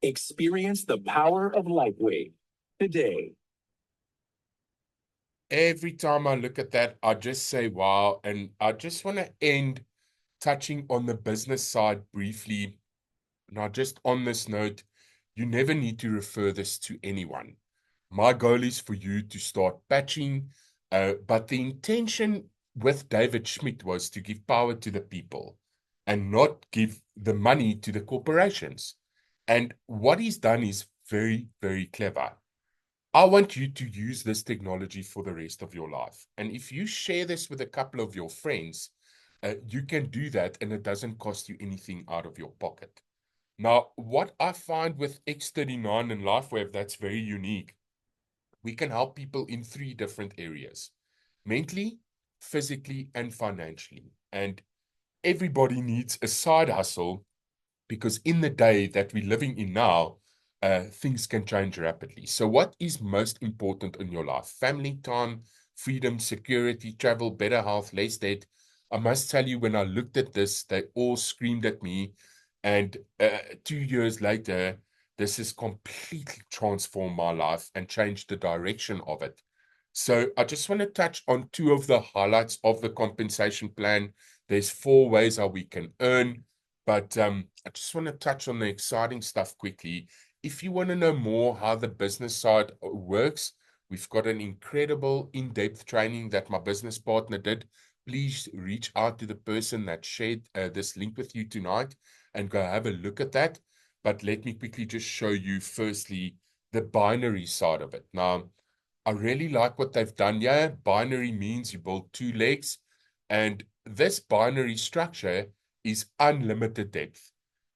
Experience the power of LifeWave today. Every time I look at that, I just say, wow. And I just want to end touching on the business side briefly. Now, just on this note, you never need to refer this to anyone. My goal is for you to start patching, but the intention with David Schmidt was to give power to the people and not give the money to the corporations. And what he's done is very, very clever. I want you to use this technology for the rest of your life. And if you share this with a couple of your friends, you can do that and it doesn't cost you anything out of your pocket. Now, what I find with X39 and LifeWave that's very unique, we can help people in 3 different areas: mentally, physically, and financially. And everybody needs a side hustle because in the day that we're living in now, things can change rapidly. So what is most important in your life? Family time, freedom, security, travel, better health, less debt. I must tell you, when I looked at this, they all screamed at me. And 2 years later, this has completely transformed my life and changed the direction of it. So I just want to touch on 2 of the highlights of the compensation plan. There's 4 ways how we can earn. But I just want to touch on the exciting stuff quickly. If you want to know more how the business side works, we've got an incredible in-depth training that my business partner did. Please reach out to the person that shared this link with you tonight and go have a look at that. But let me quickly just show you firstly the binary side of it. Now, I really like what they've done here. Binary means you build 2 legs, and this binary structure is unlimited depth.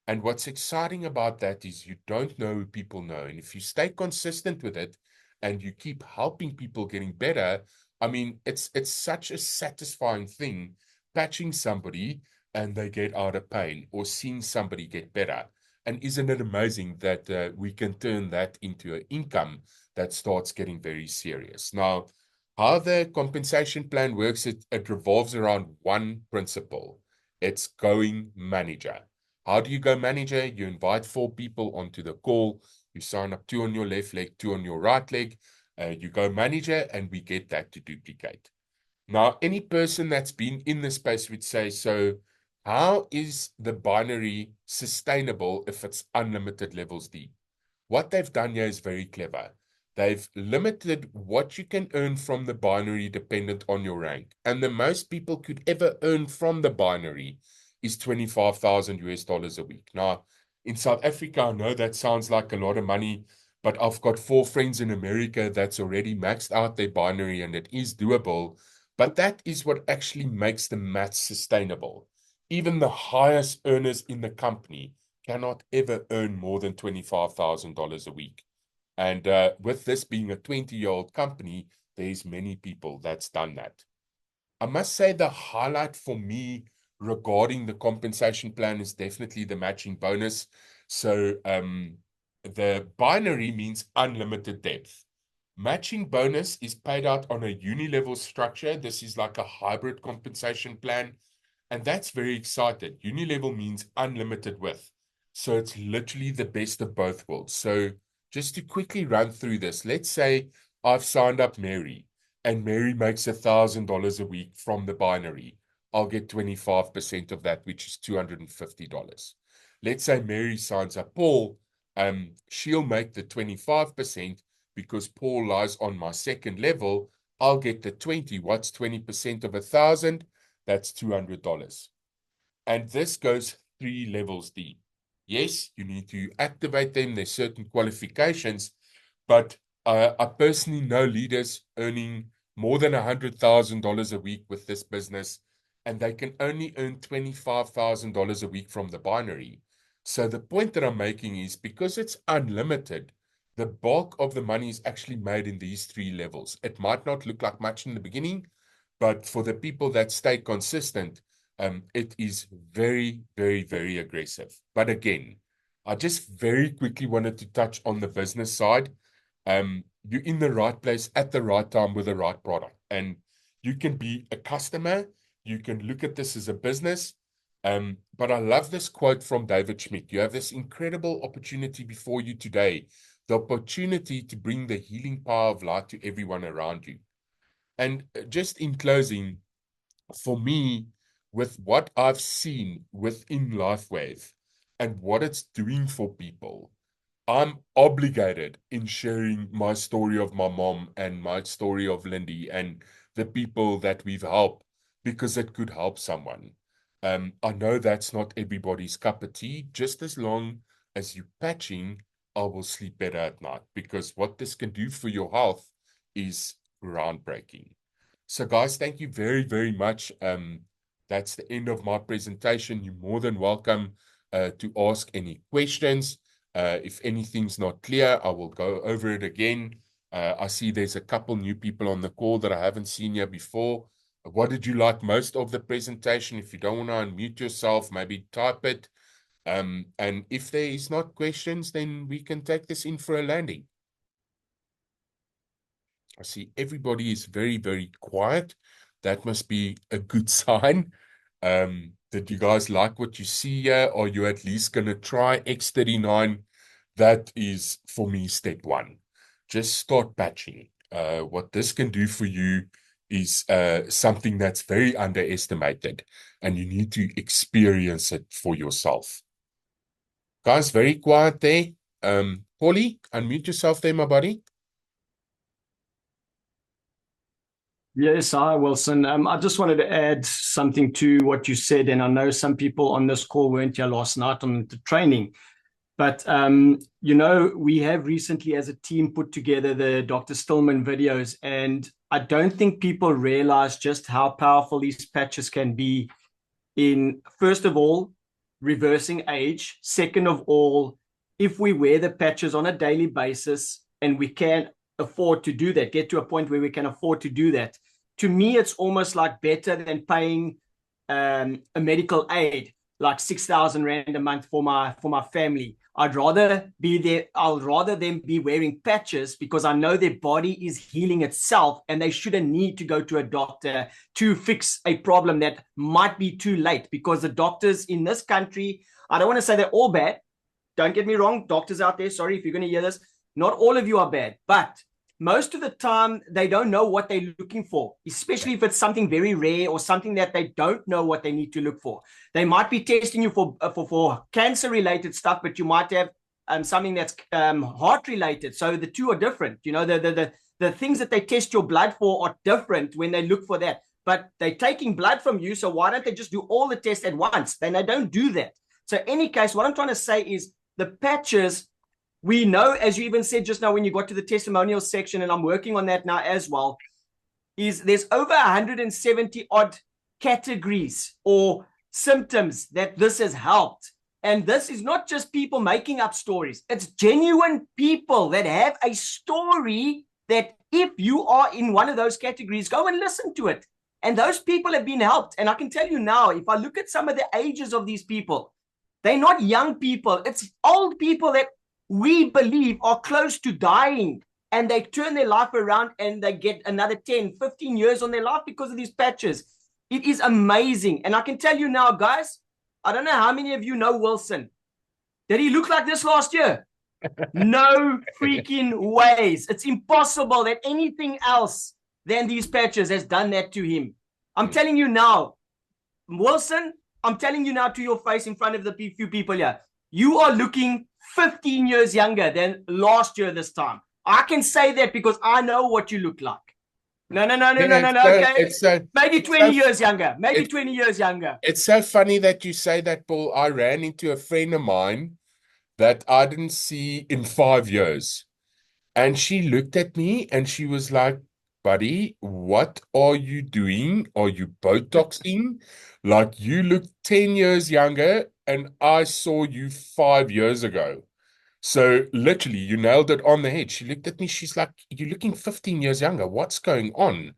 And what's exciting about that is you don't know who people know. And if you stay consistent with it and you keep helping people getting better, I mean, it's such a satisfying thing patching somebody and they get out of pain, or seeing somebody get better. And isn't it amazing that we can turn that into an income that starts getting very serious? Now, how the compensation plan works, it revolves around one principle. It's going manager. How do you go manager? You invite 4 people onto the call. You sign up 2 on your left leg, 2 on your right leg. You go manager, and we get that to duplicate. Now, any person that's been in the space would say, so how is the binary sustainable if it's unlimited levels deep? What they've done here is very clever. They've limited what you can earn from the binary dependent on your rank. And the most people could ever earn from the binary is 25,000 US dollars a week. Now, in South Africa, I know that sounds like a lot of money, but I've got 4 friends in America that's already maxed out their binary, and it is doable. But that is what actually makes the math sustainable. Even the highest earners in the company cannot ever earn more than $25,000 a week. And with this being a 20-year-old company, there's many people that's done that. I must say the highlight for me regarding the compensation plan is definitely the matching bonus. So the binary means unlimited depth. Matching bonus is paid out on a uni-level structure. This is like a hybrid compensation plan. And that's very exciting. Uni-level means unlimited width. So it's literally the best of both worlds. So just to quickly run through this, let's say I've signed up Mary, and Mary makes $1,000 a week from the binary. I'll get 25% of that, which is $250. Let's say Mary signs up Paul. She'll make the 25% because Paul lies on my second level. I'll get the 20. What's 20% of 1,000? That's $200. And this goes 3 levels deep. Yes, you need to activate them. There's certain qualifications, but I personally know leaders earning more than $100,000 a week with this business, and they can only earn $25,000 a week from the binary. So the point that I'm making is because it's unlimited, the bulk of the money is actually made in these three levels. It might not look like much in the beginning, but for the people that stay consistent, it is very, very, very aggressive. But again, I just very quickly wanted to touch on the business side. You're in the right place at the right time with the right product. And you can be a customer, you can look at this as a business. But I love this quote from David Schmidt. You have this incredible opportunity before you today, the opportunity to bring the healing power of light to everyone around you. And just in closing, for me, with what I've seen within LifeWave and what it's doing for people, I'm obligated in sharing my story of my mom and my story of Lindy and the people that we've helped because it could help someone. I know that's not everybody's cup of tea. Just as long as you're patching, I will sleep better at night because what this can do for your health is groundbreaking. So, guys, thank you very, very much. That's the end of my presentation. You're more than welcome to ask any questions. If anything's not clear, I will go over it again. I see there's a couple new people on the call that I haven't seen here before. What did you like most of the presentation? If you don't want to unmute yourself, maybe type it. And if there is not questions, then we can take this in for a landing. I see everybody is very, very quiet. That must be a good sign. Did you guys like what you see here? Or are you at least going to try X39? That is, for me, step one. Just start patching. What this can do for you is something that's very underestimated, and you need to experience it for yourself. Guys, very quiet there. Paulie, unmute yourself there, my buddy. Yes, hi, Wilson. I just wanted to add something to what you said, and I know some people on this call weren't here last night on the training, but we have recently as a team put together the Dr. Stillman videos, and I don't think people realize just how powerful these patches can be in, first of all, reversing age. Second of all, if we wear the patches on a daily basis and we can afford to do that, get to a point where we can afford to do that, to me, it's almost like better than paying a medical aid, like 6,000 Rand a month for my family. I'd rather be there. I'll rather them be wearing patches because I know their body is healing itself and they shouldn't need to go to a doctor to fix a problem that might be too late, because the doctors in this country, I don't want to say they're all bad. Don't get me wrong. Doctors out there, sorry if you're going to hear this. Not all of you are bad, but most of the time they don't know what they're looking for, especially if it's something very rare or something that they don't know what they need to look for. They might be testing you for cancer related stuff, but you might have something that's heart related. So the two are different. The things that they test your blood for are different when they look for that, but they're taking blood from you. So why don't they just do all the tests at once? Then they don't do that. So in any case, what I'm trying to say is the patches, we know, as you even said just now when you got to the testimonial section, and I'm working on that now as well, is there's over 170 odd categories or symptoms that this has helped. And this is not just people making up stories. It's genuine people that have a story that if you are in one of those categories, go and listen to it. And those people have been helped. And I can tell you now, if I look at some of the ages of these people, they're not young people. It's old people that we believe are close to dying, and they turn their life around and they get another 10, 15 years on their life because of these patches. It is amazing. And I can tell you now, guys, I don't know how many of you know Wilson. Did he look like this last year? No freaking ways. It's impossible that anything else than these patches has done that to him. I'm telling you now, Wilson, I'm telling you now to your face in front of the few people here, you are looking 15 years younger than last year this time. I can say that because I know what you look like. No. Okay. Maybe 20 years younger. Maybe 20 years younger. It's so funny that you say that, Paul. I ran into a friend of mine that I didn't see in 5 years. And she looked at me and she was like, buddy, what are you doing? Are you Botoxing? Like, you look 10 years younger. and I saw you 5 years ago. So literally, you nailed it on the head. She looked at me. She's like, you're looking 15 years younger. What's going on?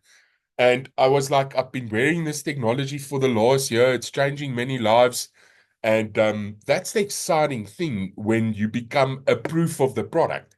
And I was like, I've been wearing this technology for the last year. It's changing many lives. And that's the exciting thing when you become a proof of the product.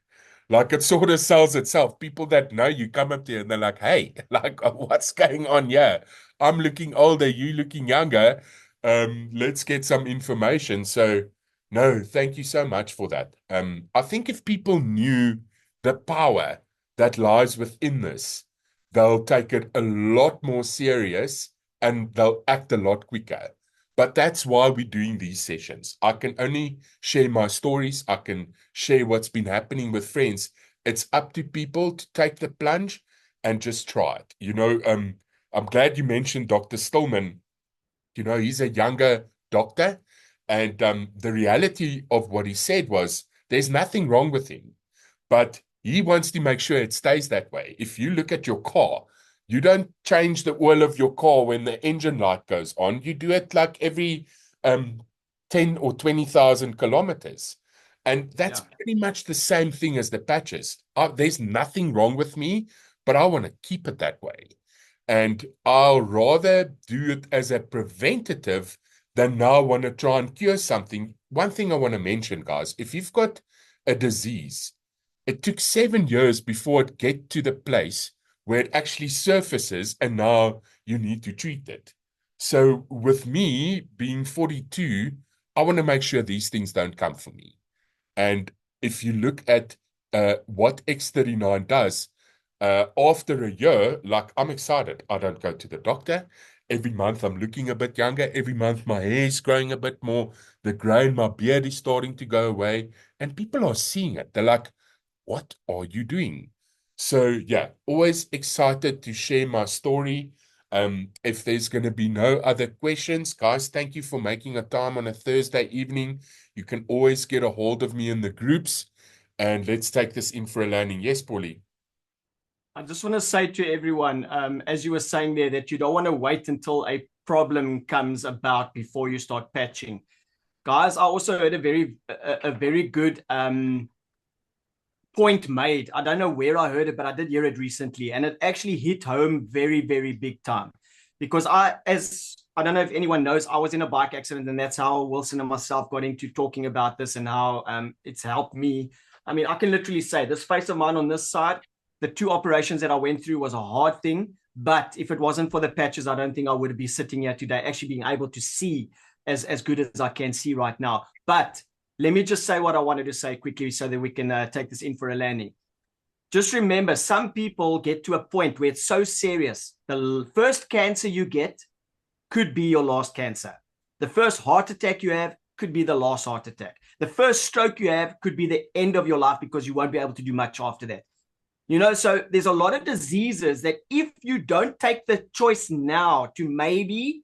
Like it sort of sells itself. People that know you come up there and they're like, hey, like, what's going on here? I'm looking older, you looking younger. Let's get some information. So, no, thank you so much for that. I think if people knew the power that lies within this, they'll take it a lot more serious and they'll act a lot quicker. But that's why we're doing these sessions. I can only share my stories. I can share what's been happening with friends. It's up to people to take the plunge and just try it. I'm glad you mentioned Dr. Stillman. He's a younger doctor. And the reality of what he said was there's nothing wrong with him, but he wants to make sure it stays that way. If you look at your car, you don't change the oil of your car when the engine light goes on. You do it like every 10 or 20,000 kilometers. And that's pretty much the same thing as the patches. There's nothing wrong with me, but I want to keep it that way. And I'll rather do it as a preventative than now want to try and cure something. One thing I want to mention, guys, if you've got a disease, it took 7 years before it get to the place where it actually surfaces and now you need to treat it. So with me being 42, I want to make sure these things don't come for me. And if you look at what X39 does, after a year, like I'm excited. I don't go to the doctor. Every month I'm looking a bit younger. Every month my hair is growing a bit more. The gray in my beard is starting to go away. And people are seeing it. They're like, what are you doing? So yeah, always excited to share my story. If there's going to be no other questions, guys, thank you for making a time on a Thursday evening. You can always get a hold of me in the groups, and let's take this in for a learning. Yes, Paulie. I just want to say to everyone, as you were saying there, that you don't want to wait until a problem comes about before you start patching. Guys, I also heard a very good point made. I don't know where I heard it, but I did hear it recently, and it actually hit home very, very big time. Because I don't know if anyone knows, I was in a bike accident, and that's how Wilson and myself got into talking about this and how it's helped me. I mean, I can literally say this face of mine on this side, the 2 operations that I went through was a hard thing. But if it wasn't for the patches, I don't think I would be sitting here today, actually being able to see as good as I can see right now. But let me just say what I wanted to say quickly so that we can take this in for a landing. Just remember, some people get to a point where it's so serious. The first cancer you get could be your last cancer. The first heart attack you have could be the last heart attack. The first stroke you have could be the end of your life because you won't be able to do much after that. So there's a lot of diseases that if you don't take the choice now to maybe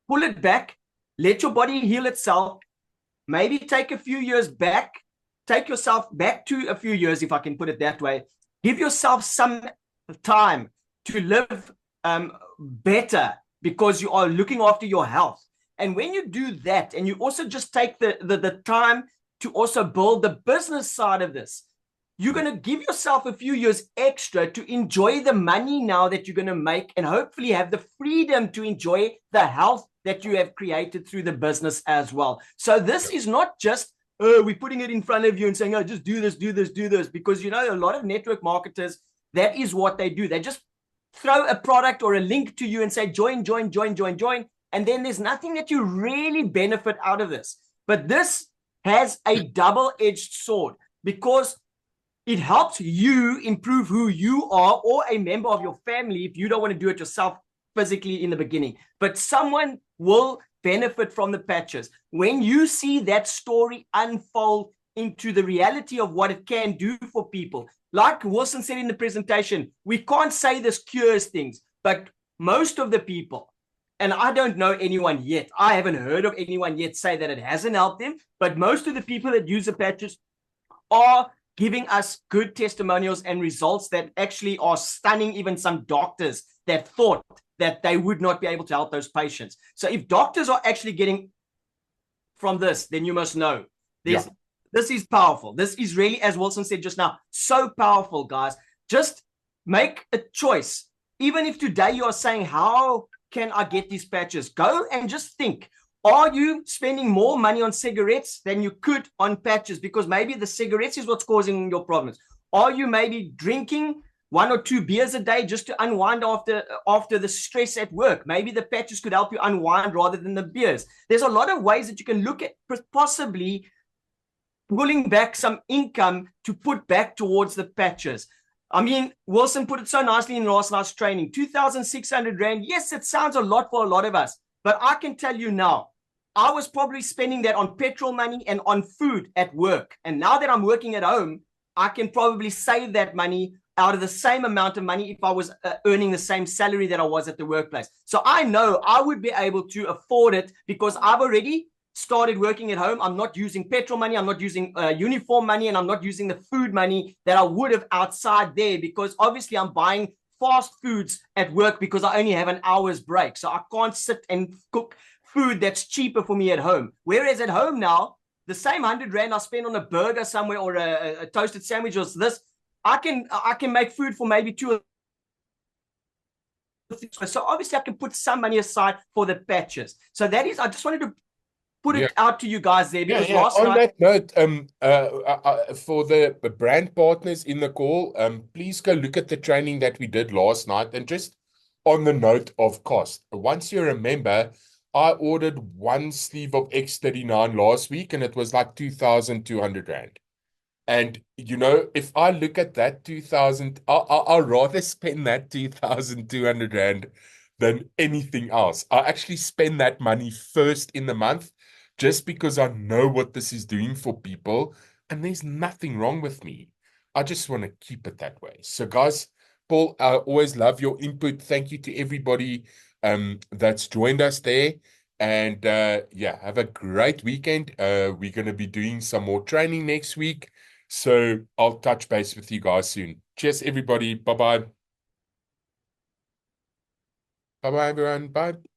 pull it back, let your body heal itself, maybe take a few years back, take yourself back to a few years, if I can put it that way. Give yourself some time to live better because you are looking after your health. And when you do that, and you also just take the time to also build the business side of this, you're going to give yourself a few years extra to enjoy the money now that you're going to make and hopefully have the freedom to enjoy the health that you have created through the business as well. So this is not just, we're putting it in front of you and saying, oh, just do this, do this, do this. Because, a lot of network marketers, that is what they do. They just throw a product or a link to you and say, join. And then there's nothing that you really benefit out of this. But this has a double-edged sword because it helps you improve who you are or a member of your family if you don't want to do it yourself physically in the beginning. But someone will benefit from the patches. When you see that story unfold into the reality of what it can do for people, like Wilson said in the presentation, we can't say this cures things, but most of the people, and I don't know anyone yet, I haven't heard of anyone yet say that it hasn't helped them, but most of the people that use the patches are giving us good testimonials and results that actually are stunning even some doctors that thought that they would not be able to help those patients. So if doctors are actually getting from this, then you must know. Yeah. This is powerful. This is really, as Wilson said just now, so powerful, guys. Just make a choice. Even if today you are saying, how can I get these patches? Go and just think, are you spending more money on cigarettes than you could on patches? Because maybe the cigarettes is what's causing your problems. Are you maybe drinking 1 or 2 beers a day just to unwind after the stress at work? Maybe the patches could help you unwind rather than the beers. There's a lot of ways that you can look at possibly pulling back some income to put back towards the patches. I mean, Wilson put it so nicely in last night's training. 2,600 Rand. Yes, it sounds a lot for a lot of us, but I can tell you now, I was probably spending that on petrol money and on food at work. And now that I'm working at home, I can probably save that money out of the same amount of money if I was earning the same salary that I was at the workplace. So I know I would be able to afford it because I've already started working at home. I'm not using petrol money, I'm not using uniform money, and I'm not using the food money that I would have outside there, because obviously I'm buying fast foods at work because I only have an hour's break. So I can't sit and cook food that's cheaper for me at home. Whereas at home now, the same 100 Rand I spend on a burger somewhere or a toasted sandwich or this, I can make food for maybe 2 or 3. So obviously I can put some money aside for the patches. So that is, I just wanted to put it out to you guys there, because last On night. that note, for the brand partners in the call, please go look at the training that we did last night. And just on the note of cost, once you're a member, I ordered 1 sleeve of X39 last week, and it was like 2,200 Rand. And you know, if I look at that 2,000, I'll rather spend that 2,200 Rand than anything else. I actually spend that money first in the month just because I know what this is doing for people, and there's nothing wrong with me. I just want to keep it that way. So, guys, Paul, I always love your input. Thank you to everybody that's joined us there. And yeah, have a great weekend. We're going to be doing some more training next week. So I'll touch base with you guys soon. Cheers, everybody. Bye-bye. Bye-bye, everyone. Bye.